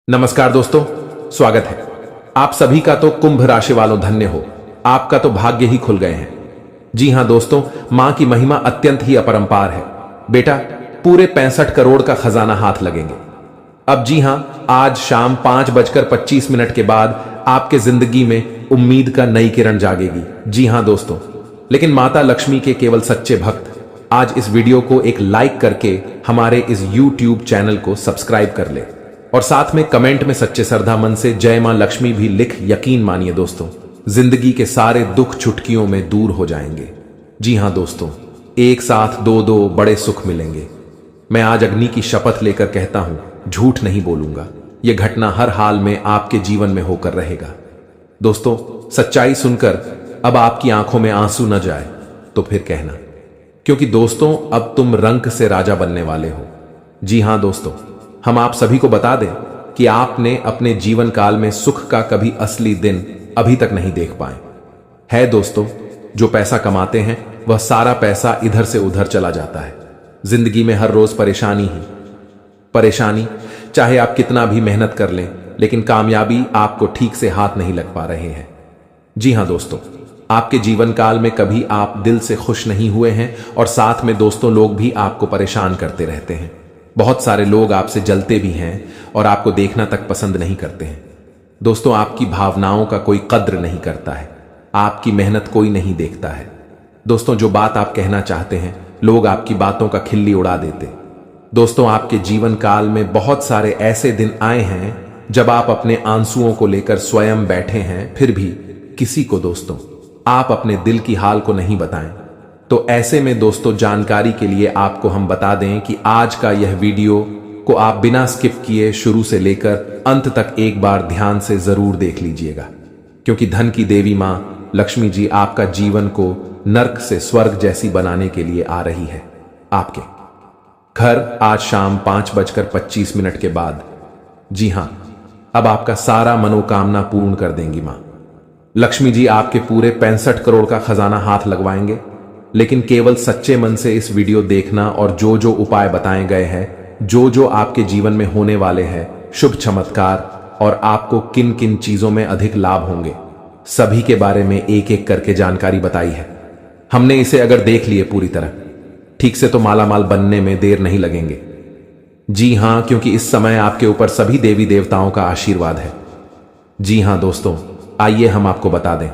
नमस्कार दोस्तों, स्वागत है। आप सभी का तो कुंभ राशि वालों धन्य हो, आपका तो भाग्य ही खुल गए हैं। जी हां दोस्तों, मां की महिमा अत्यंत ही अपरंपार है। बेटा, पूरे 65 करोड़ का खजाना हाथ लगेंगे। अब जी हां, आज शाम 5:25 के बाद आपके जिंदगी में उम्मीद का नई किरण जागेगी। जी हां दोस्तों, लेकिन माता लक्ष्मी के केवल सच्चे भक्त आज इस वीडियो को एक लाइक करके हमारे इस YouTube चैनल को सब्सक्राइब कर ले और साथ में कमेंट में सच्चे श्रद्धा मन से जय मां लक्ष्मी भी लिख यकीन मानिए दोस्तों, जिंदगी के सारे दुख चुटकियों में दूर हो जाएंगे। जी हां दोस्तों, एक साथ दो बड़े सुख मिलेंगे। मैं आज अग्नि की शपथ लेकर कहता हूं, झूठ नहीं बोलूंगा। यह घटना हर हाल में आपके जीवन में होकर रहेगा। दोस्तों, सच्चाई सुनकर अब आपकी आंखों में आंसू न जाए तो फिर कहना, क्योंकि दोस्तों अब तुम रंक से राजा बनने वाले हो। जी हां दोस्तों, हम आप सभी को बता दें कि आपने अपने जीवन काल में सुख का कभी असली दिन अभी तक नहीं देख पाए। है दोस्तों, जो पैसा कमाते हैं वह सारा पैसा इधर से उधर चला जाता है। जिंदगी में हर रोज परेशानी ही परेशानी, चाहे आप कितना भी मेहनत कर लें, लेकिन कामयाबी आपको ठीक से हाथ नहीं लग पा रहे हैं। जी हां दोस्तों, आपके जीवन काल में कभी आप दिल से खुश नहीं हुए हैं और साथ में दोस्तों लोग भी आपको परेशान करते रहते हैं। बहुत सारे लोग आपसे जलते भी हैं और आपको देखना तक पसंद नहीं करते हैं। दोस्तों, आपकी भावनाओं का कोई कद्र नहीं करता है, आपकी मेहनत कोई नहीं देखता है। दोस्तों, जो बात आप कहना चाहते हैं लोग आपकी बातों का खिल्ली उड़ा देते। दोस्तों, आपके जीवन काल में बहुत सारे ऐसे दिन आए हैं जब आप अपने आंसुओं को लेकर स्वयं बैठे हैं, फिर भी किसी को दोस्तों आप अपने दिल की हाल को नहीं बताएं। तो ऐसे में दोस्तों, जानकारी के लिए आपको हम बता दें कि आज का यह वीडियो को आप बिना स्किप किए शुरू से लेकर अंत तक एक बार ध्यान से जरूर देख लीजिएगा, क्योंकि धन की देवी मां लक्ष्मी जी आपका जीवन को नर्क से स्वर्ग जैसी बनाने के लिए आ रही है आपके घर आज शाम 5:25 के बाद। जी हां, अब आपका सारा मनोकामना पूर्ण कर देंगी मां लक्ष्मी जी। आपके पूरे 65 करोड़ का खजाना हाथ लगवाएंगे, लेकिन केवल सच्चे मन से इस वीडियो देखना और जो जो उपाय बताए गए हैं, जो जो आपके जीवन में होने वाले हैं शुभ चमत्कार और आपको किन किन चीजों में अधिक लाभ होंगे, सभी के बारे में एक एक करके जानकारी बताई है हमने। इसे अगर देख लिए पूरी तरह ठीक से तो मालामाल बनने में देर नहीं लगेंगे। जी हां, क्योंकि इस समय आपके ऊपर सभी देवी देवताओं का आशीर्वाद है। जी हां दोस्तों, आइए हम आपको बता दें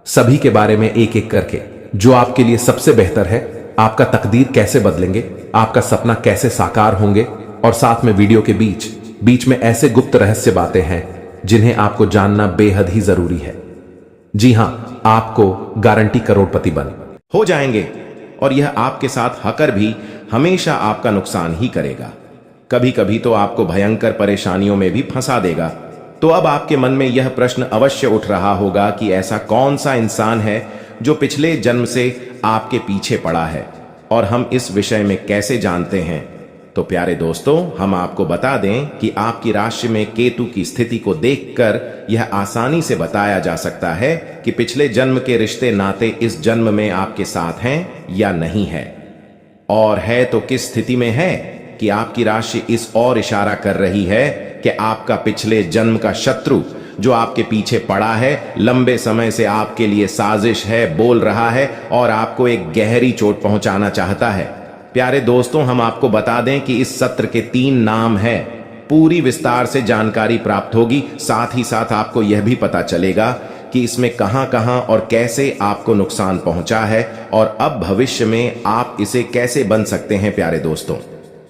सभी के बारे में एक एक करके, जो आपके लिए सबसे बेहतर है, आपका तकदीर कैसे बदलेंगे, आपका सपना कैसे साकार होंगे, और साथ में वीडियो के बीच बीच में ऐसे गुप्त रहस्य बातें हैं जिन्हें आपको जानना बेहद ही जरूरी है। जी हां, आपको गारंटी करोड़पति बन हो जाएंगे और यह आपके साथ हकर भी हमेशा आपका नुकसान ही करेगा। कभी कभी तो आपको भयंकर परेशानियों में भी फंसा देगा। तो अब आपके मन में यह प्रश्न अवश्य उठ रहा होगा कि ऐसा कौन सा इंसान है जो पिछले जन्म से आपके पीछे पड़ा है और हम इस विषय में कैसे जानते हैं। तो प्यारे दोस्तों, हम आपको बता दें कि आपकी राशि में केतु की स्थिति को देखकर यह आसानी से बताया जा सकता है कि पिछले जन्म के रिश्ते नाते इस जन्म में आपके साथ हैं या नहीं है, और है तो किस स्थिति में है कि आपकी राशि इस ओर इशारा कर रही है कि आपका पिछले जन्म का शत्रु जो आपके पीछे पड़ा है, लंबे समय से आपके लिए साजिश है, बोल रहा है और आपको एक गहरी चोट पहुंचाना चाहता है। प्यारे दोस्तों, हम आपको बता दें कि इस सत्र के 3 नाम हैं। पूरी विस्तार से जानकारी प्राप्त होगी, साथ ही साथ आपको यह भी पता चलेगा कि इसमें कहां कहां और कैसे आपको नुकसान पहुंचा है और अब भविष्य में आप इसे कैसे बन सकते हैं। प्यारे दोस्तों,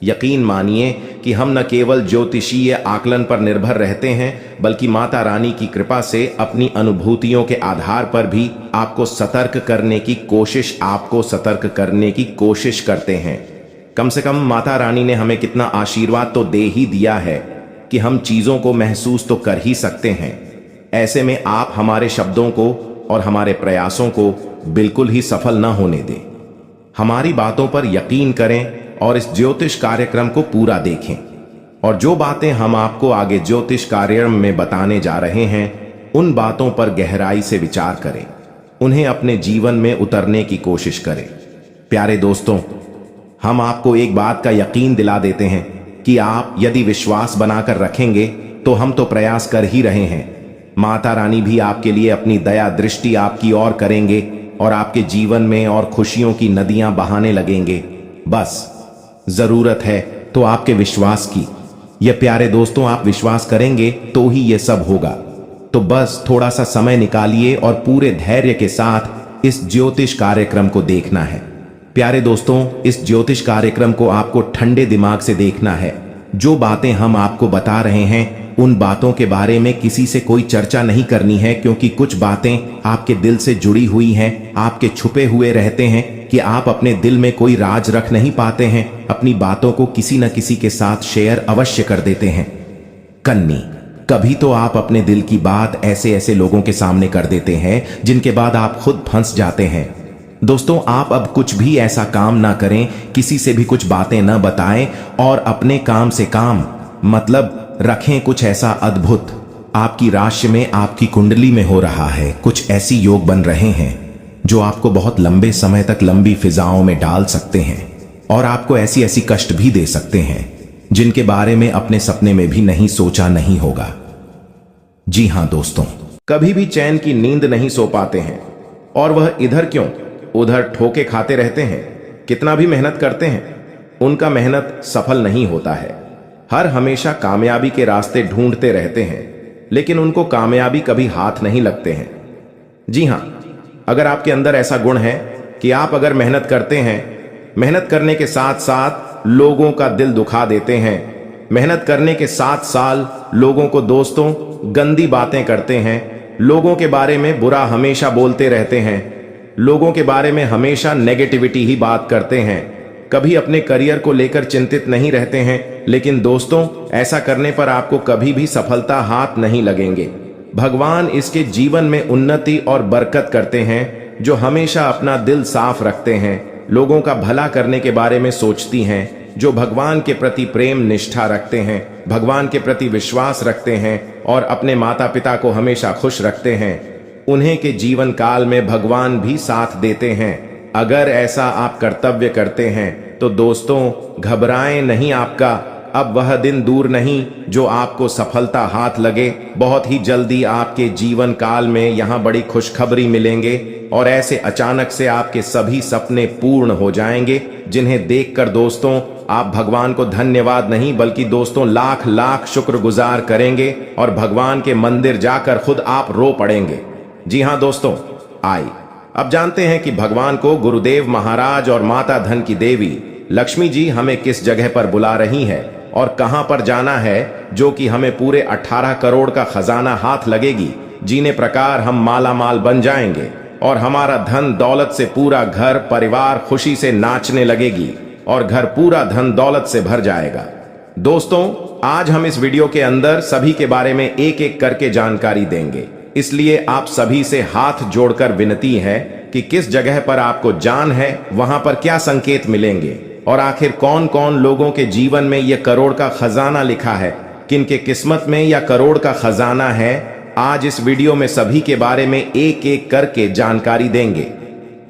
यकीन मानिए कि हम न केवल ज्योतिषीय आकलन पर निर्भर रहते हैं, बल्कि माता रानी की कृपा से अपनी अनुभूतियों के आधार पर भी आपको सतर्क करने की कोशिश करते हैं। कम से कम माता रानी ने हमें कितना आशीर्वाद तो दे ही दिया है कि हम चीजों को महसूस तो कर ही सकते हैं। ऐसे में आप हमारे शब्दों को और हमारे प्रयासों को बिल्कुल ही सफल न होने दें। हमारी बातों पर यकीन करें और इस ज्योतिष कार्यक्रम को पूरा देखें, और जो बातें हम आपको आगे ज्योतिष कार्यक्रम में बताने जा रहे हैं उन बातों पर गहराई से विचार करें, उन्हें अपने जीवन में उतरने की कोशिश करें। प्यारे दोस्तों, हम आपको एक बात का यकीन दिला देते हैं कि आप यदि विश्वास बनाकर रखेंगे तो हम तो प्रयास कर ही रहे हैं। माता रानी भी आपके लिए अपनी दया दृष्टि आपकी ओर करेंगे और आपके जीवन में और खुशियों की नदियां बहाने लगेंगे। बस जरूरत है तो आपके विश्वास की। ये प्यारे दोस्तों, आप विश्वास करेंगे तो ही ये सब होगा। तो बस थोड़ा सा समय निकालिए और पूरे धैर्य के साथ इस ज्योतिष कार्यक्रम को देखना है। प्यारे दोस्तों, इस ज्योतिष कार्यक्रम को आपको ठंडे दिमाग से देखना है। जो बातें हम आपको बता रहे हैं उन बातों के बारे में किसी से कोई चर्चा नहीं करनी है, क्योंकि कुछ बातें आपके दिल से जुड़ी हुई हैं, आपके छुपे हुए रहते हैं कि आप अपने दिल में कोई राज रख नहीं पाते हैं, अपनी बातों को किसी न किसी के साथ शेयर अवश्य कर देते हैं। कन्नी, कभी तो आप अपने दिल की बात ऐसे ऐसे लोगों के सामने कर देते हैं जिनके बाद आप खुद फंस जाते हैं। दोस्तों, आप अब कुछ भी ऐसा काम ना करें, किसी से भी कुछ बातें न बताएं और अपने काम से काम मतलब रखें। कुछ ऐसा अद्भुत आपकी राशि में, आपकी कुंडली में हो रहा है। कुछ ऐसी योग बन रहे हैं जो आपको बहुत लंबे समय तक लंबी फिजाओं में डाल सकते हैं और आपको ऐसी ऐसी कष्ट भी दे सकते हैं जिनके बारे में अपने सपने में भी नहीं सोचा नहीं होगा। जी हां दोस्तों, कभी भी चैन की नींद नहीं सो पाते हैं और वह इधर क्यों उधर ठोके खाते रहते हैं। कितना भी मेहनत करते हैं उनका मेहनत सफल नहीं होता है। हर हमेशा कामयाबी के रास्ते ढूंढते रहते हैं, लेकिन उनको कामयाबी कभी हाथ नहीं लगते हैं। जी हां, अगर आपके अंदर ऐसा गुण है कि आप अगर मेहनत करते हैं, मेहनत करने के साथ साथ लोगों का दिल दुखा देते हैं, मेहनत करने के साथ साथ लोगों को दोस्तों गंदी बातें करते हैं, लोगों के बारे में बुरा हमेशा बोलते रहते हैं, लोगों के बारे में हमेशा नेगेटिविटी ही बात करते हैं, कभी अपने करियर को लेकर चिंतित नहीं रहते हैं, लेकिन दोस्तों ऐसा करने पर आपको कभी भी सफलता हाथ नहीं लगेंगे। भगवान इसके जीवन में उन्नति और बरकत करते हैं जो हमेशा अपना दिल साफ रखते हैं, लोगों का भला करने के बारे में सोचती हैं, जो भगवान के प्रति प्रेम निष्ठा रखते हैं, भगवान के प्रति विश्वास रखते हैं और अपने माता पिता को हमेशा खुश रखते हैं। उन्हें के जीवन काल में भगवान भी साथ देते हैं। अगर ऐसा आप कर्तव्य करते हैं तो दोस्तों घबराएं नहीं, आपका अब वह दिन दूर नहीं जो आपको सफलता हाथ लगे। बहुत ही जल्दी आपके जीवन काल में यहाँ बड़ी खुशखबरी मिलेंगे और ऐसे अचानक से आपके सभी सपने पूर्ण हो जाएंगे, जिन्हें देखकर दोस्तों आप भगवान को धन्यवाद नहीं बल्कि दोस्तों लाख लाख शुक्रगुजार करेंगे और भगवान के मंदिर जाकर खुद आप रो पड़ेंगे। जी हाँ दोस्तों, आइए अब जानते हैं कि भगवान को गुरुदेव महाराज और माता धन की देवी लक्ष्मी जी हमें किस जगह पर बुला रही है और कहां पर जाना है, जो कि हमें पूरे 18 करोड़ का खजाना हाथ लगेगी, जीने प्रकार हम माला माल बन जाएंगे और हमारा धन दौलत से पूरा घर परिवार खुशी से नाचने लगेगी और घर पूरा धन दौलत से भर जाएगा। दोस्तों आज हम इस वीडियो के अंदर सभी के बारे में एक एक करके जानकारी देंगे, इसलिए आप सभी से हाथ जोड़कर विनती है कि किस जगह पर आपको जान है, वहां पर क्या संकेत मिलेंगे और आखिर कौन कौन लोगों के जीवन में यह करोड़ का खजाना लिखा है, किनके किस्मत में या करोड़ का खजाना है। आज इस वीडियो में सभी के बारे में एक एक करके जानकारी देंगे।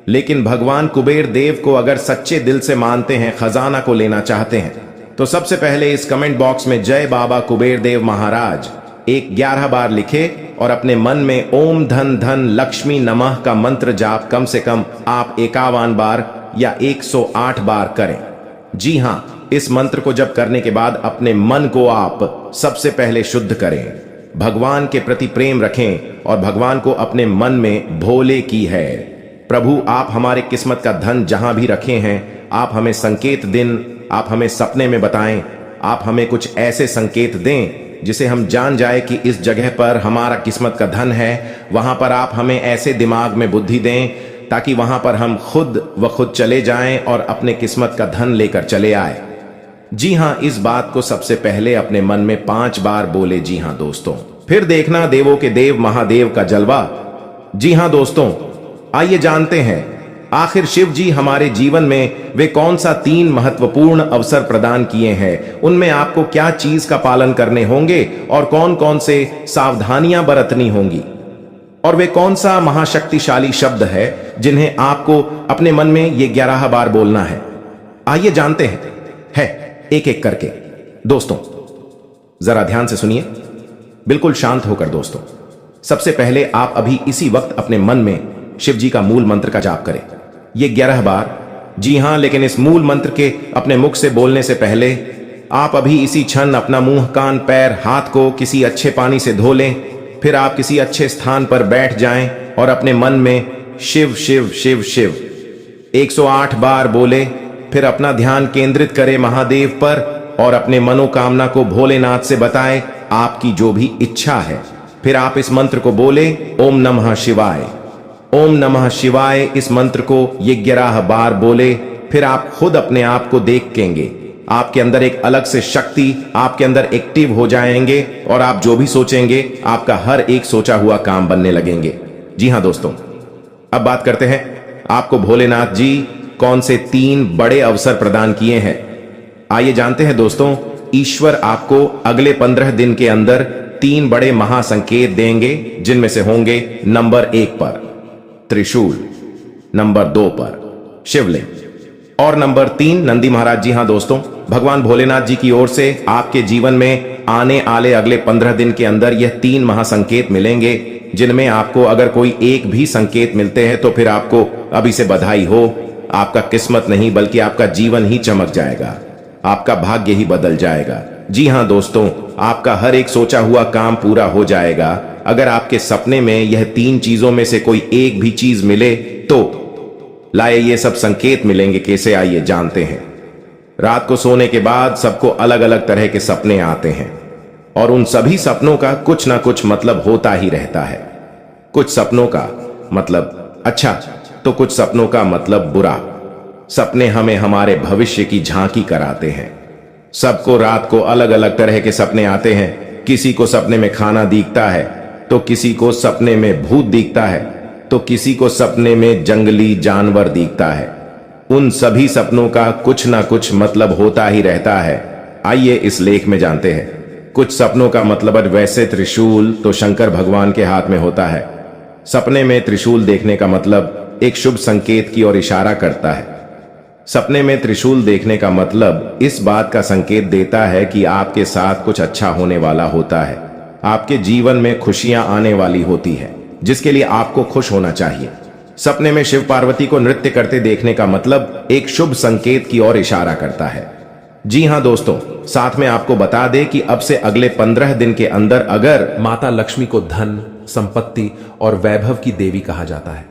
लेकिन भगवान कुबेर देव को अगर सच्चे दिल से मानते हैं, खजाना को लेना चाहते हैं, तो सबसे पहले इस कमेंट बॉक्स में जय बाबा कुबेर देव महाराज 11 बार लिखे और अपने मन में ओम धन धन लक्ष्मी नमः का मंत्र जाप कम से कम आप 51 बार या 108 बार करें। जी हां, इस मंत्र को जब करने के बाद अपने मन को आप सबसे पहले शुद्ध करें, भगवान के प्रति प्रेम रखें और भगवान को अपने मन में भोले की है। प्रभु आप हमारे किस्मत का धन जहां भी रखे हैं, आप हमें संकेत दिन, आप हमें सपने में बताएं, आप हमें कुछ ऐसे संकेत दें जिसे हम जान जाए कि इस जगह पर हमारा किस्मत का धन है। वहां पर आप हमें ऐसे दिमाग में बुद्धि दें ताकि वहां पर हम खुद व खुद चले जाएं और अपने किस्मत का धन लेकर चले आए। जी हां, इस बात को सबसे पहले अपने मन में 5 बार बोले। जी हां दोस्तों, फिर देखना देवों के देव महादेव का जलवा। जी हां दोस्तों, आइए जानते हैं आखिर शिव जी हमारे जीवन में वे कौन सा 3 महत्वपूर्ण अवसर प्रदान किए हैं, उनमें आपको क्या चीज का पालन करने होंगे और कौन कौन से सावधानियां बरतनी होंगी, और वे कौन सा महाशक्तिशाली शब्द है जिन्हें आपको अपने मन में ये 11 बार बोलना है। आइए जानते हैं है एक एक करके। दोस्तों जरा ध्यान से सुनिए। बिल्कुल शांत होकर दोस्तों। सबसे पहले आप अभी इसी वक्त अपने मन में शिव जी का मूल मंत्र का जाप करें। ये 11 बार। जी हां, लेकिन इस मूल मंत्र के अपने मुख से बोलने से पहले आप अभी इसी क्षण अपना मुंह, कान, पैर, हाथ को किसी अच्छे पानी से धो लें। फिर आप किसी अच्छे स्थान पर बैठ जाएं और अपने मन में शिव शिव शिव शिव 108 बार बोले। फिर अपना ध्यान केंद्रित करें महादेव पर और अपने मनोकामना को भोलेनाथ से बताएं, आपकी जो भी इच्छा है। फिर आप इस मंत्र को बोले, ओम नमः शिवाय, ओम नमः शिवाय। इस मंत्र को ये 11 बार बोले। फिर आप खुद अपने आप को देखेंगे, आपके अंदर एक अलग से शक्ति आपके अंदर एक्टिव हो जाएंगे और आप जो भी सोचेंगे आपका हर एक सोचा हुआ काम बनने लगेंगे। जी हां दोस्तों, अब बात करते हैं आपको भोलेनाथ जी कौन से 3 बड़े अवसर प्रदान किए हैं। आइए जानते हैं दोस्तों। ईश्वर आपको अगले 15 दिन के अंदर 3 बड़े महासंकेत देंगे, जिनमें से होंगे नंबर 1 पर त्रिशूल, नंबर 2 पर शिवलिंग और नंबर 3 नंदी महाराज। जी हां दोस्तों, भगवान भोलेनाथ जी की ओर से आपके जीवन में आने वाले अगले 15 दिन के अंदर यह 3 महासंकेत मिलेंगे, जिनमें आपको अगर कोई एक भी संकेत मिलते हैं तो फिर आपको अभी से बधाई हो। आपका किस्मत नहीं बल्कि आपका जीवन ही चमक जाएगा, आपका भाग्य ही बदल जाएगा। जी हां दोस्तों, आपका हर एक सोचा हुआ काम पूरा हो जाएगा। अगर आपके सपने में यह 3 चीजों में से कोई एक भी चीज मिले तो लाए ये सब संकेत मिलेंगे। कैसे, आइए जानते हैं। रात को सोने के बाद सबको अलग अलग तरह के सपने आते हैं और उन सभी सपनों का कुछ ना कुछ मतलब होता ही रहता है। कुछ सपनों का मतलब अच्छा तो कुछ सपनों का मतलब बुरा। सपने हमें हमारे भविष्य की झांकी कराते हैं। सबको रात को अलग अलग तरह के सपने आते हैं। किसी को सपने में खाना दिखता है, तो किसी को सपने में भूत दिखता है, तो किसी को सपने में जंगली जानवर दिखता है। उन सभी सपनों का कुछ ना कुछ मतलब होता ही रहता है। आइए इस लेख में जानते हैं। कुछ सपनों का मतलब वैसे त्रिशूल तो शंकर भगवान के हाथ में होता है। सपने में त्रिशूल देखने का मतलब एक शुभ संकेत की ओर इशारा करता है। सपने में त्रिशूल देखने का मतलब इस बात का संकेत देता है कि आपके साथ कुछ अच्छा होने वाला होता है। आपके जीवन में खुशियां आने वाली होती है, जिसके लिए आपको खुश होना चाहिए। सपने में शिव पार्वती को नृत्य करते देखने का मतलब एक शुभ संकेत की ओर इशारा करता है। जी हां दोस्तों, साथ में आपको बता दें कि अब से अगले 15 दिन के अंदर अगर माता लक्ष्मी को धन, संपत्ति और वैभव की देवी कहा जाता है।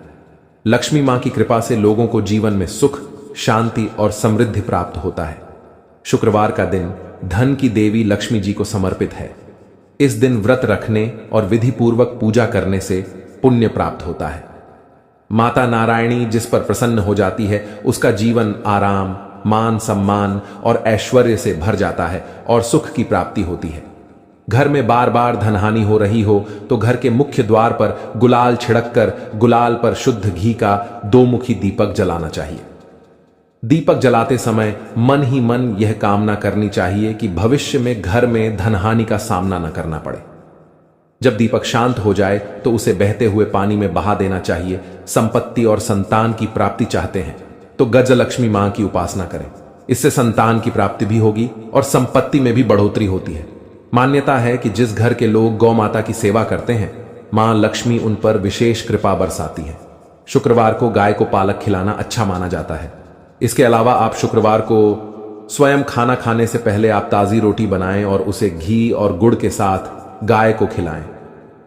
लक्ष्मी मां की कृपा से लोगों को जीवन में सुख, शांति और समृद्धि प्राप्त होता है। शुक्रवार का दिन धन की देवी लक्ष्मी जी को समर्पित है। इस दिन व्रत रखने और विधि पूर्वक पूजा करने से पुण्य प्राप्त होता है। माता नारायणी जिस पर प्रसन्न हो जाती है, उसका जीवन आराम, मान सम्मान और ऐश्वर्य से भर जाता है और सुख की प्राप्ति होती है। घर में बार बार धनहानि हो रही हो तो घर के मुख्य द्वार पर गुलाल छिड़ककर गुलाल पर शुद्ध घी का 2-मुखी दीपक जलाना चाहिए। दीपक जलाते समय मन ही मन यह कामना करनी चाहिए कि भविष्य में घर में धनहानि का सामना न करना पड़े। जब दीपक शांत हो जाए तो उसे बहते हुए पानी में बहा देना चाहिए। संपत्ति और संतान की प्राप्ति चाहते हैं तो गजलक्ष्मी मां की उपासना करें। इससे संतान की प्राप्ति भी होगी और संपत्ति में भी बढ़ोतरी होती है। मान्यता है कि जिस घर के लोग गौ माता की सेवा करते हैं, मां लक्ष्मी उन पर विशेष कृपा बरसाती है। शुक्रवार को गाय को पालक खिलाना अच्छा माना जाता है। इसके अलावा आप शुक्रवार को स्वयं खाना खाने से पहले आप ताज़ी रोटी बनाएं और उसे घी और गुड़ के साथ गाय को खिलाएं।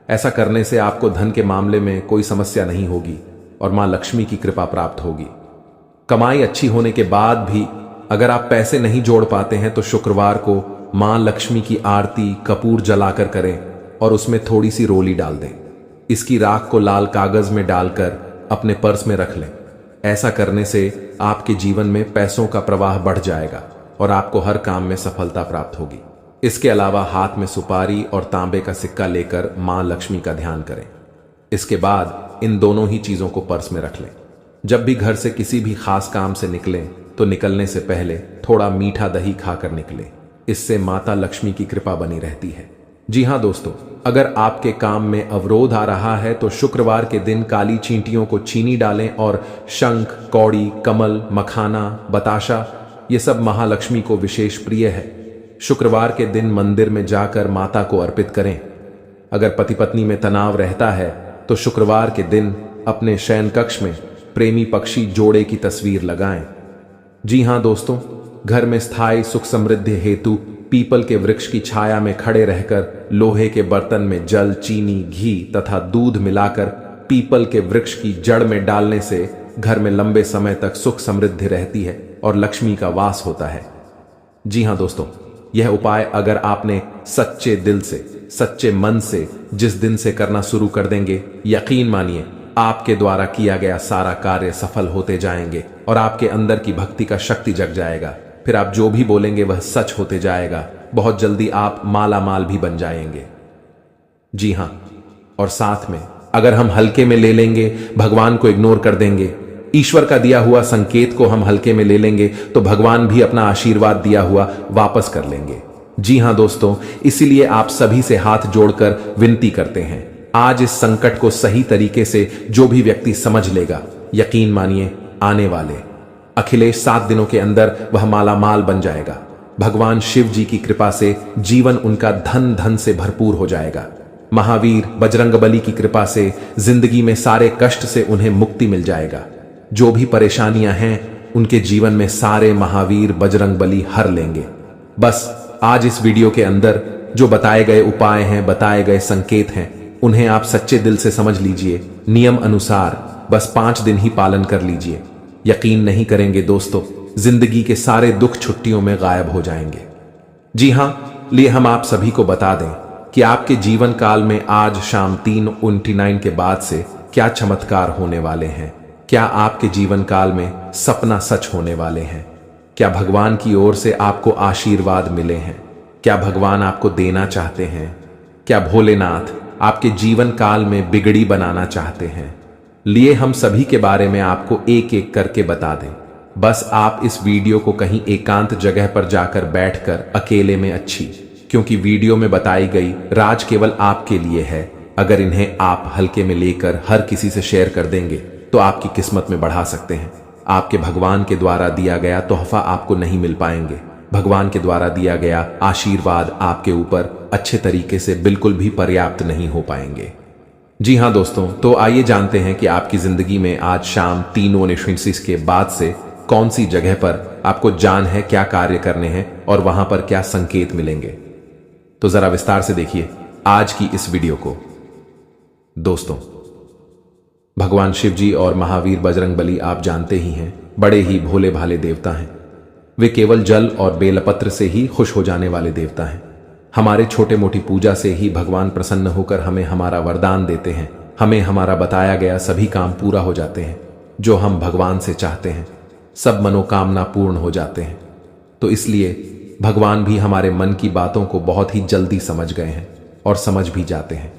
ऐसा करने से आपको धन के मामले में कोई समस्या नहीं होगी और मां लक्ष्मी की कृपा प्राप्त होगी। कमाई अच्छी होने के बाद भी अगर आप पैसे नहीं जोड़ पाते हैं तो शुक्रवार को मां लक्ष्मी की आरती कपूर जलाकर करें और उसमें थोड़ी सी रोली डाल दें। इसकी राख को लाल कागज में डालकर अपने पर्स में रख लें। ऐसा करने से आपके जीवन में पैसों का प्रवाह बढ़ जाएगा और आपको हर काम में सफलता प्राप्त होगी। इसके अलावा हाथ में सुपारी और तांबे का सिक्का लेकर मां लक्ष्मी का ध्यान करें। इसके बाद इन दोनों ही चीजों को पर्स में रख लें। जब भी घर से किसी भी खास काम से निकलें तो निकलने से पहले थोड़ा मीठा दही खाकर निकलें। इससे माता लक्ष्मी की कृपा बनी रहती है। जी हां दोस्तों, अगर आपके काम में अवरोध आ रहा है तो शुक्रवार के दिन काली चींटियों को चीनी डालें और शंख, कौड़ी, कमल, मखाना, बताशा ये सब महालक्ष्मी को विशेष प्रिय है। शुक्रवार के दिन मंदिर में जाकर माता को अर्पित करें। अगर पति पत्नी में तनाव रहता है तो शुक्रवार के दिन अपने शयन कक्ष में प्रेमी पक्षी जोड़े की तस्वीर लगाएं। जी हां दोस्तों, घर में स्थायी सुख समृद्धि हेतु पीपल के वृक्ष की छाया में खड़े रहकर लोहे के बर्तन में जल, चीनी, घी तथा दूध मिलाकर पीपल के वृक्ष की जड़ में डालने से घर में लंबे समय तक सुख समृद्धि रहती है और लक्ष्मी का वास होता है। जी हां दोस्तों, यह उपाय अगर आपने सच्चे दिल से, सच्चे मन से जिस दिन से करना शुरू कर देंगे, यकीन मानिए आपके द्वारा किया गया सारा कार्य सफल होते जाएंगे और आपके अंदर की भक्ति का शक्ति जग जाएगा। फिर आप जो भी बोलेंगे वह सच होते जाएगा। बहुत जल्दी आप माला माल भी बन जाएंगे। जी हां, और साथ में अगर हम हल्के में ले लेंगे, भगवान को इग्नोर कर देंगे, ईश्वर का दिया हुआ संकेत को हम हल्के में ले लेंगे तो भगवान भी अपना आशीर्वाद दिया हुआ वापस कर लेंगे। जी हां दोस्तों, इसीलिए आप सभी से हाथ जोड़कर विनती करते हैं, आज इस संकट को सही तरीके से जो भी व्यक्ति समझ लेगा, यकीन मानिए आने वाले अखिलेश 7 दिनों के अंदर वह माला माल बन जाएगा। भगवान शिव जी की कृपा से जीवन उनका धन धन से भरपूर हो जाएगा। महावीर बजरंगबली की कृपा से जिंदगी में सारे कष्ट से उन्हें मुक्ति मिल जाएगा। जो भी परेशानियां हैं उनके जीवन में सारे महावीर बजरंगबली हर लेंगे। बस आज इस वीडियो के अंदर जो बताए गए उपाय हैं, बताए गए संकेत हैं, उन्हें आप सच्चे दिल से समझ लीजिए, नियम अनुसार बस 5 दिन ही पालन कर लीजिए। यकीन नहीं करेंगे दोस्तों, जिंदगी के सारे दुख छुट्टियों में गायब हो जाएंगे। जी हां, लिए हम आप सभी को बता दें कि आपके जीवन काल में आज शाम 3:29 के बाद से क्या चमत्कार होने वाले हैं। क्या आपके जीवन काल में सपना सच होने वाले हैं? क्या भगवान की ओर से आपको आशीर्वाद मिले हैं? क्या भगवान आपको देना चाहते हैं? क्या भोलेनाथ आपके जीवन काल में बिगड़ी बनाना चाहते हैं? लिए हम सभी के बारे में आपको एक एक करके बता दें। बस आप इस वीडियो को कहीं एकांत जगह पर जाकर बैठकर अकेले में अच्छी, क्योंकि वीडियो में बताई गई राज केवल आपके लिए है। अगर इन्हें आप हल्के में लेकर हर किसी से शेयर कर देंगे तो आपकी किस्मत में बढ़ा सकते हैं। आपके भगवान के द्वारा दिया गया तोहफा आपको नहीं मिल पाएंगे। भगवान के द्वारा दिया गया आशीर्वाद आपके ऊपर अच्छे तरीके से बिल्कुल भी पर्याप्त नहीं हो पाएंगे। जी हां दोस्तों, तो आइए जानते हैं कि आपकी जिंदगी में आज शाम 3:29 के बाद से कौन सी जगह पर आपको जान है, क्या कार्य करने हैं और वहां पर क्या संकेत मिलेंगे। तो जरा विस्तार से देखिए आज की इस वीडियो को। दोस्तों, भगवान शिव जी और महावीर बजरंगबली आप जानते ही हैं, बड़े ही भोले भाले देवता हैं। वे केवल जल और बेलपत्र से ही खुश हो जाने वाले देवता हैं। हमारे छोटे मोटी पूजा से ही भगवान प्रसन्न होकर हमें हमारा वरदान देते हैं। हमें हमारा बताया गया सभी काम पूरा हो जाते हैं जो हम भगवान से चाहते हैं। सब मनोकामना पूर्ण हो जाते हैं। तो इसलिए भगवान भी हमारे मन की बातों को बहुत ही जल्दी समझ गए हैं और समझ भी जाते हैं।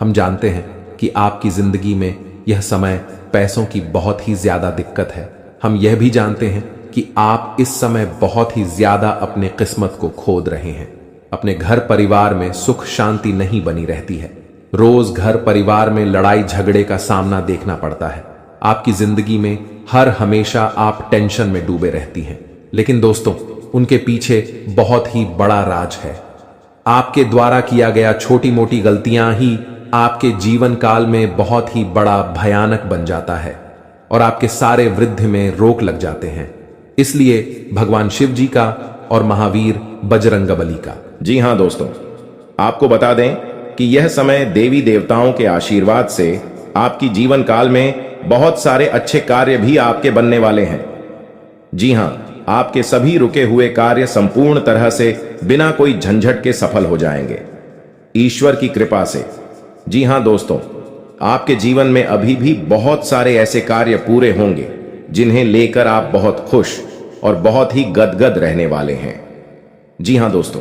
हम जानते हैं कि आपकी जिंदगी में यह समय पैसों की बहुत ही ज्यादा दिक्कत है। हम यह भी जानते हैं कि आप इस समय बहुत ही ज्यादा अपने किस्मत को खोद रहे हैं। अपने घर परिवार में सुख शांति नहीं बनी रहती है। रोज घर परिवार में लड़ाई झगड़े का सामना देखना पड़ता है। आपकी जिंदगी में हर हमेशा आप टेंशन में डूबे रहती हैं। लेकिन दोस्तों, उनके पीछे बहुत ही बड़ा राज है। आपके द्वारा किया गया छोटी मोटी गलतियां ही आपके जीवन काल में बहुत ही बड़ा भयानक बन जाता है और आपके सारे वृद्धि में रोक लग जाते हैं। इसलिए भगवान शिव जी का और महावीर बजरंगबली का। जी हां दोस्तों, आपको बता दें कि यह समय देवी देवताओं के आशीर्वाद से आपकी जीवन काल में बहुत सारे अच्छे कार्य भी आपके बनने वाले हैं। जी हां, आपके सभी रुके हुए कार्य संपूर्ण तरह से बिना कोई झंझट के सफल हो जाएंगे ईश्वर की कृपा से। जी हां दोस्तों, आपके जीवन में अभी भी बहुत सारे ऐसे कार्य पूरे होंगे जिन्हें लेकर आप बहुत खुश और बहुत ही गदगद रहने वाले हैं। जी हां दोस्तों,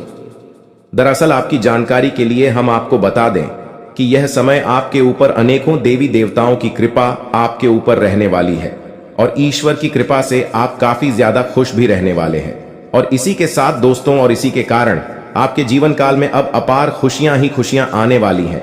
दरअसल आपकी जानकारी के लिए हम आपको बता दें कि यह समय आपके ऊपर अनेकों देवी देवताओं की कृपा आपके ऊपर रहने वाली है और ईश्वर की कृपा से आप काफी ज्यादा खुश भी रहने वाले हैं। और इसी के साथ दोस्तों, और इसी के कारण आपके जीवन काल में अब अपार खुशियां ही खुशियां आने वाली हैं।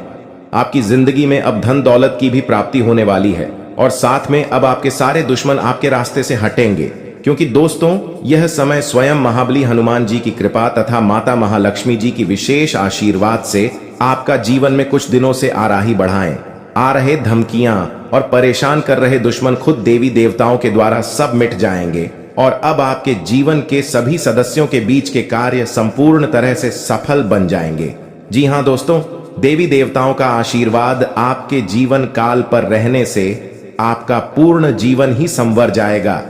आपकी जिंदगी में अब धन दौलत की भी प्राप्ति होने वाली है और साथ में अब आपके सारे दुश्मन आपके रास्ते से हटेंगे, क्योंकि दोस्तों यह समय स्वयं महाबली हनुमान जी की कृपा तथा माता महालक्ष्मी जी की विशेष आशीर्वाद से आपका जीवन में कुछ दिनों से आराही बढ़ाएं। आ रहे धमकियां और परेशान कर रहे दुश्मन खुद देवी देवताओं के द्वारा सब मिट जाएंगे और अब आपके जीवन के सभी सदस्यों के बीच के कार्य संपूर्ण तरह से सफल बन जाएंगे। जी हां दोस्तों, देवी देवताओं का आशीर्वाद आपके जीवन काल पर रहने से आपका पूर्ण जीवन ही संवर जाएगा।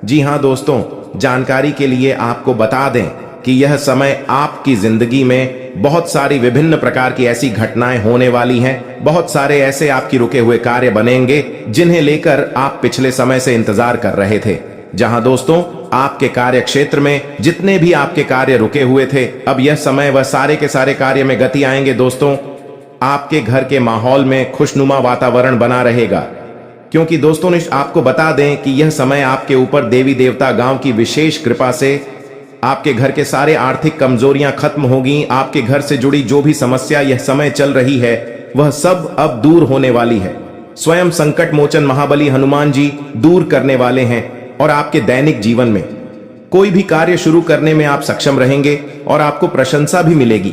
जी हां दोस्तों, जानकारी के लिए आपको बता दें कि यह समय आपकी जिंदगी में बहुत सारी विभिन्न प्रकार की ऐसी घटनाएं होने वाली हैं। बहुत सारे ऐसे आपकी रुके हुए कार्य बनेंगे जिन्हें लेकर आप पिछले समय से इंतजार कर रहे थे। जहां दोस्तों, आपके कार्य क्षेत्र में जितने भी आपके कार्य रुके हुए थे, अब यह समय वह सारे के सारे कार्य में गति आएंगे। दोस्तों, आपके घर के माहौल में खुशनुमा वातावरण बना रहेगा, क्योंकि दोस्तों आपको बता दें कि यह समय आपके ऊपर देवी देवता गांव की विशेष कृपा से आपके घर के सारे आर्थिक कमजोरियां खत्म होगी। आपके घर से जुड़ी जो भी समस्या यह समय चल रही है वह सब अब दूर होने वाली है। स्वयं संकट मोचन महाबली हनुमान जी दूर करने वाले हैं और आपके दैनिक जीवन में कोई भी कार्य शुरू करने में आप सक्षम रहेंगे और आपको प्रशंसा भी मिलेगी।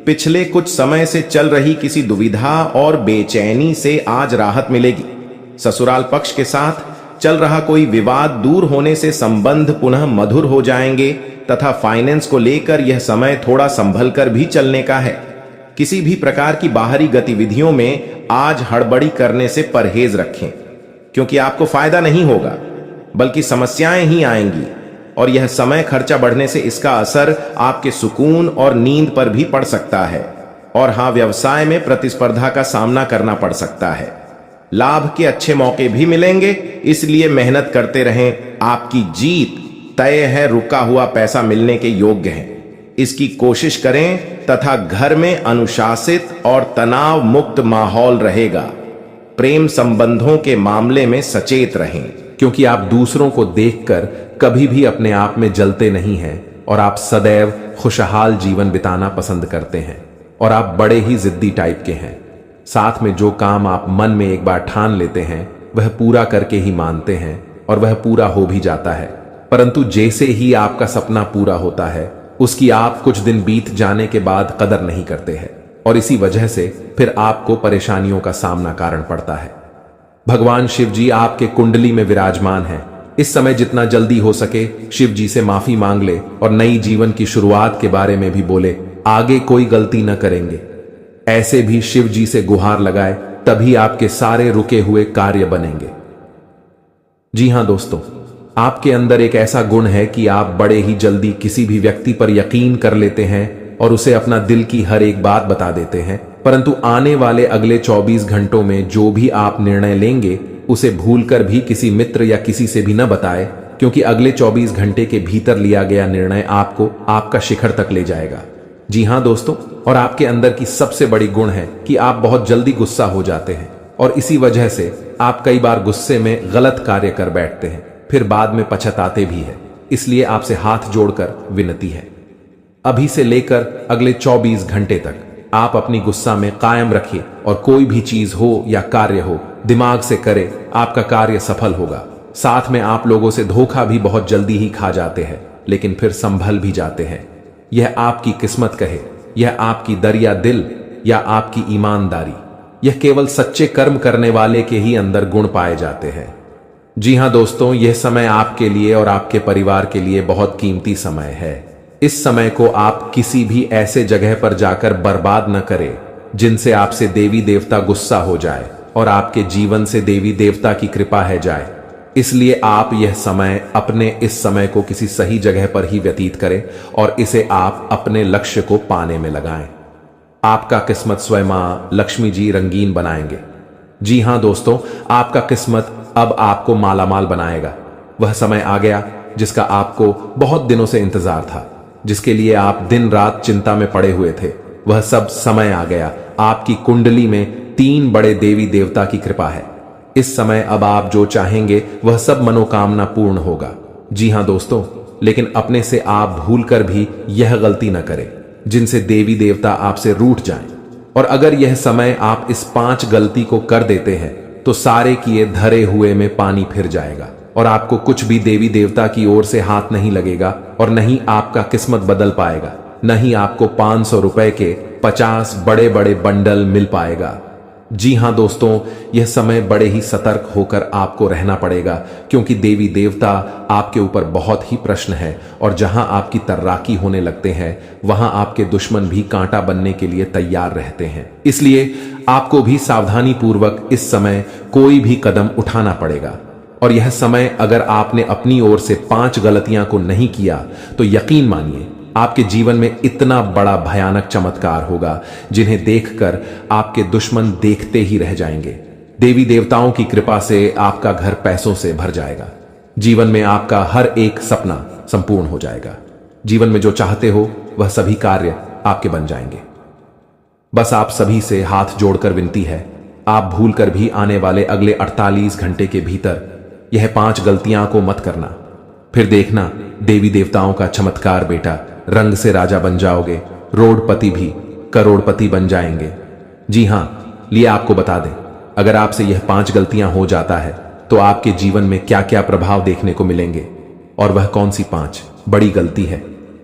पिछले कुछ समय से चल रही किसी दुविधा और बेचैनी से आज राहत मिलेगी। ससुराल पक्ष के साथ चल रहा कोई विवाद दूर होने से संबंध पुनः मधुर हो जाएंगे तथा फाइनेंस को लेकर यह समय थोड़ा संभल कर भी चलने का है। किसी भी प्रकार की बाहरी गतिविधियों में आज हड़बड़ी करने से परहेज रखें, क्योंकि आपको फायदा नहीं होगा बल्कि समस्याएं ही आएंगी और यह समय खर्चा बढ़ने से इसका असर आपके सुकून और नींद पर भी पड़ सकता है। और हाँ, व्यवसाय में प्रतिस्पर्धा का सामना करना पड़ सकता है। लाभ के अच्छे मौके भी मिलेंगे, इसलिए मेहनत करते रहें। आपकी जीत तय है। रुका हुआ पैसा मिलने के योग्य है, इसकी कोशिश करें तथा घर में अनुशासित और तनाव मुक्त माहौल रहेगा। प्रेम संबंधों के मामले में सचेत रहें, क्योंकि आप दूसरों को देखकर कभी भी अपने आप में जलते नहीं हैं और आप सदैव खुशहाल जीवन बिताना पसंद करते हैं और आप बड़े ही जिद्दी टाइप के हैं। साथ में जो काम आप मन में एक बार ठान लेते हैं वह पूरा करके ही मानते हैं और वह पूरा हो भी जाता है। परंतु जैसे ही आपका सपना पूरा होता है उसकी आप कुछ दिन बीत जाने के बाद कदर नहीं करते हैं और इसी वजह से फिर आपको परेशानियों का सामना कारण पड़ता है। भगवान शिव जी आपके कुंडली में विराजमान हैं। इस समय जितना जल्दी हो सके शिव जी से माफी मांग ले और नई जीवन की शुरुआत के बारे में भी बोले। आगे कोई गलती न करेंगे, ऐसे भी शिव जी से गुहार लगाए, तभी आपके सारे रुके हुए कार्य बनेंगे। जी हां दोस्तों, आपके अंदर एक ऐसा गुण है कि आप बड़े ही जल्दी किसी भी व्यक्ति पर यकीन कर लेते हैं और उसे अपना दिल की हर एक बात बता देते हैं। परंतु आने वाले अगले 24 घंटों में जो भी आप निर्णय लेंगे उसे भूलकर भी किसी मित्र या किसी से भी न बताए, क्योंकि अगले 24 घंटे के भीतर लिया गया निर्णय आपको आपका शिखर तक ले जाएगा। जी हां दोस्तों, और आपके अंदर की सबसे बड़ी गुण है कि आप बहुत जल्दी गुस्सा हो जाते हैं और इसी वजह से आप कई बार गुस्से में गलत कार्य कर बैठते हैं, फिर बाद में पछताते भी हैं। इसलिए आपसे हाथ जोड़कर विनती है, अभी से लेकर अगले 24 घंटे तक आप अपनी गुस्सा में कायम रखिए और कोई भी चीज हो या कार्य हो दिमाग से करे, आपका कार्य सफल होगा। साथ में आप लोगों से धोखा भी बहुत जल्दी ही खा जाते हैं, लेकिन फिर संभल भी जाते हैं। यह आपकी किस्मत कहे, यह आपकी दरिया दिल या आपकी ईमानदारी, यह केवल सच्चे कर्म करने वाले के ही अंदर गुण पाए जाते हैं। जी हां दोस्तों, यह समय आपके लिए और आपके परिवार के लिए बहुत कीमती समय है। इस समय को आप किसी भी ऐसे जगह पर जाकर बर्बाद न करें जिनसे आपसे देवी देवता गुस्सा हो जाए और आपके जीवन से देवी देवता की कृपा है जाए। इसलिए आप यह समय अपने इस समय को किसी सही जगह पर ही व्यतीत करें और इसे आप अपने लक्ष्य को पाने में लगाएं। आपका किस्मत स्वयं मां लक्ष्मी जी रंगीन बनाएंगे। जी हां दोस्तों, आपका किस्मत अब आपको मालामाल बनाएगा। वह समय आ गया जिसका आपको बहुत दिनों से इंतजार था, जिसके लिए आप दिन रात चिंता में पड़े हुए थे। वह सब समय आ गया। आपकी कुंडली में 3 बड़े देवी देवता की कृपा है। इस समय अब आप जो चाहेंगे वह सब मनोकामना पूर्ण होगा। जी हां दोस्तों, लेकिन अपने से आप भूलकर भी यह गलती न करें जिनसे देवी देवता आपसे रूठ जाएं। और अगर यह समय आप इस 5 गलती को कर देते हैं तो सारे किए धरे हुए में पानी फिर जाएगा और आपको कुछ भी देवी देवता की ओर से हाथ नहीं लगेगा और नहीं आपका किस्मत बदल पाएगा। न ही आपको 500 रुपए के 50 बड़े बड़े बंडल मिल पाएगा। जी हां दोस्तों, यह समय बड़े ही सतर्क होकर आपको रहना पड़ेगा, क्योंकि देवी देवता आपके ऊपर बहुत ही प्रश्न है और जहां आपकी तर्राकी होने लगते हैं वहां आपके दुश्मन भी कांटा बनने के लिए तैयार रहते हैं। इसलिए आपको भी सावधानी पूर्वक इस समय कोई भी कदम उठाना पड़ेगा। और यह समय अगर आपने अपनी ओर से 5 गलतियां को नहीं किया तो यकीन मानिए आपके जीवन में इतना बड़ा भयानक चमत्कार होगा जिन्हें देखकर आपके दुश्मन देखते ही रह जाएंगे। देवी देवताओं की कृपा से आपका घर पैसों से भर जाएगा। जीवन में आपका हर एक सपना संपूर्ण हो जाएगा। जीवन में जो चाहते हो वह सभी कार्य आपके बन जाएंगे। बस आप सभी से हाथ जोड़कर विनती है, आप भूलकर भी आने वाले अगले 48 घंटे के भीतर यह 5 गलतियां को मत करना। फिर देखना देवी देवताओं का चमत्कार बेटा, रंग से राजा बन जाओगे, रोडपति भी करोड़पति बन जाएंगे। जी हां, लिए आपको बता दें, अगर आपसे यह 5 गलतियां हो जाता है तो आपके जीवन में क्या क्या प्रभाव देखने को मिलेंगे और वह कौन सी 5 बड़ी गलती है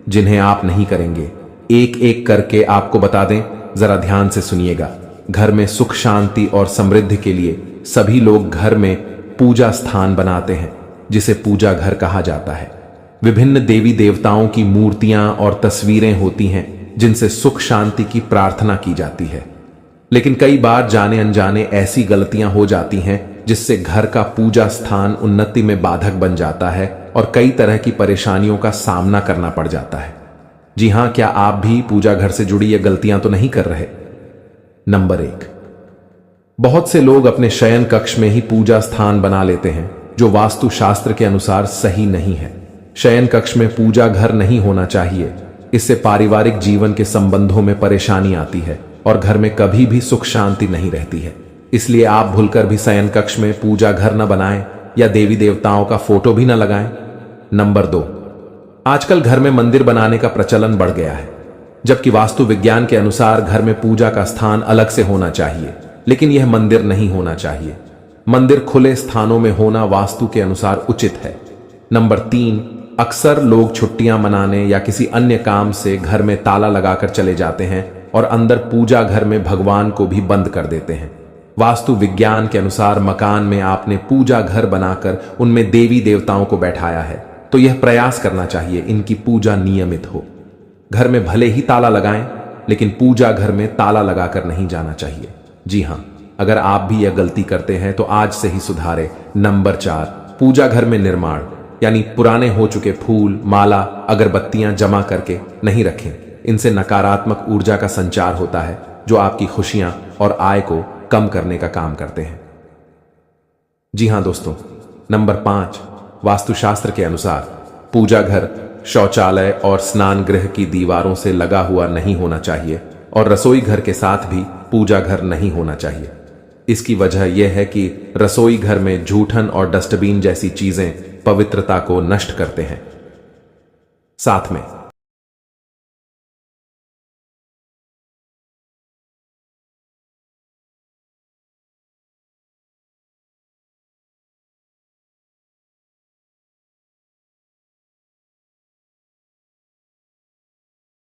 जिन्हें आप नहीं करेंगे, एक एक करके आपको बता दें। जरा ध्यान से सुनिएगा। घर में सुख शांति और समृद्धि के लिए सभी लोग घर में पूजा स्थान बनाते हैं जिसे पूजा घर कहा जाता है। विभिन्न देवी देवताओं की मूर्तियां और तस्वीरें होती हैं जिनसे सुख शांति की प्रार्थना की जाती है। लेकिन कई बार जाने अनजाने ऐसी गलतियां हो जाती हैं जिससे घर का पूजा स्थान उन्नति में बाधक बन जाता है और कई तरह की परेशानियों का सामना करना पड़ जाता है। जी हां, क्या आप भी पूजा घर से जुड़ी ये गलतियां तो नहीं कर रहे? नंबर 1, बहुत से लोग अपने शयन कक्ष में ही पूजा स्थान बना लेते हैं जो वास्तु शास्त्र के अनुसार सही नहीं है। शयन कक्ष में पूजा घर नहीं होना चाहिए। इससे पारिवारिक जीवन के संबंधों में परेशानी आती है और घर में कभी भी सुख शांति नहीं रहती है। इसलिए आप भूलकर भी शयन कक्ष में पूजा घर न बनाएं या देवी देवताओं का फोटो भी न लगाएं। नंबर 2, आजकल घर में मंदिर बनाने का प्रचलन बढ़ गया है, जबकि वास्तु विज्ञान के अनुसार घर में पूजा का स्थान अलग से होना चाहिए, लेकिन यह मंदिर नहीं होना चाहिए। मंदिर खुले स्थानों में होना वास्तु के अनुसार उचित है। नंबर 3, अक्सर लोग छुट्टियां मनाने या किसी अन्य काम से घर में ताला लगाकर चले जाते हैं और अंदर पूजा घर में भगवान को भी बंद कर देते हैं। वास्तु विज्ञान के अनुसार मकान में आपने पूजा घर बनाकर उनमें देवी देवताओं को बैठाया है, तो यह प्रयास करना चाहिए इनकी पूजा नियमित हो। घर में भले ही ताला लगाएं, लेकिन पूजा घर में ताला लगाकर नहीं जाना चाहिए। जी हां, अगर आप भी यह गलती करते हैं तो आज से ही सुधारें। नंबर 4, पूजा घर में निर्माण यानी पुराने हो चुके फूल, माला, अगरबत्तियां जमा करके नहीं रखें। इनसे नकारात्मक ऊर्जा का संचार होता है जो आपकी खुशियां और आय को कम करने का काम करते हैं। जी हां दोस्तों, नंबर 5, वास्तुशास्त्र के अनुसार पूजा घर शौचालय और स्नान गृह की दीवारों से लगा हुआ नहीं होना चाहिए और रसोई घर के साथ भी पूजा घर नहीं होना चाहिए। इसकी वजह यह है कि रसोई घर में जूठन और डस्टबिन जैसी चीजें पवित्रता को नष्ट करते हैं। साथ में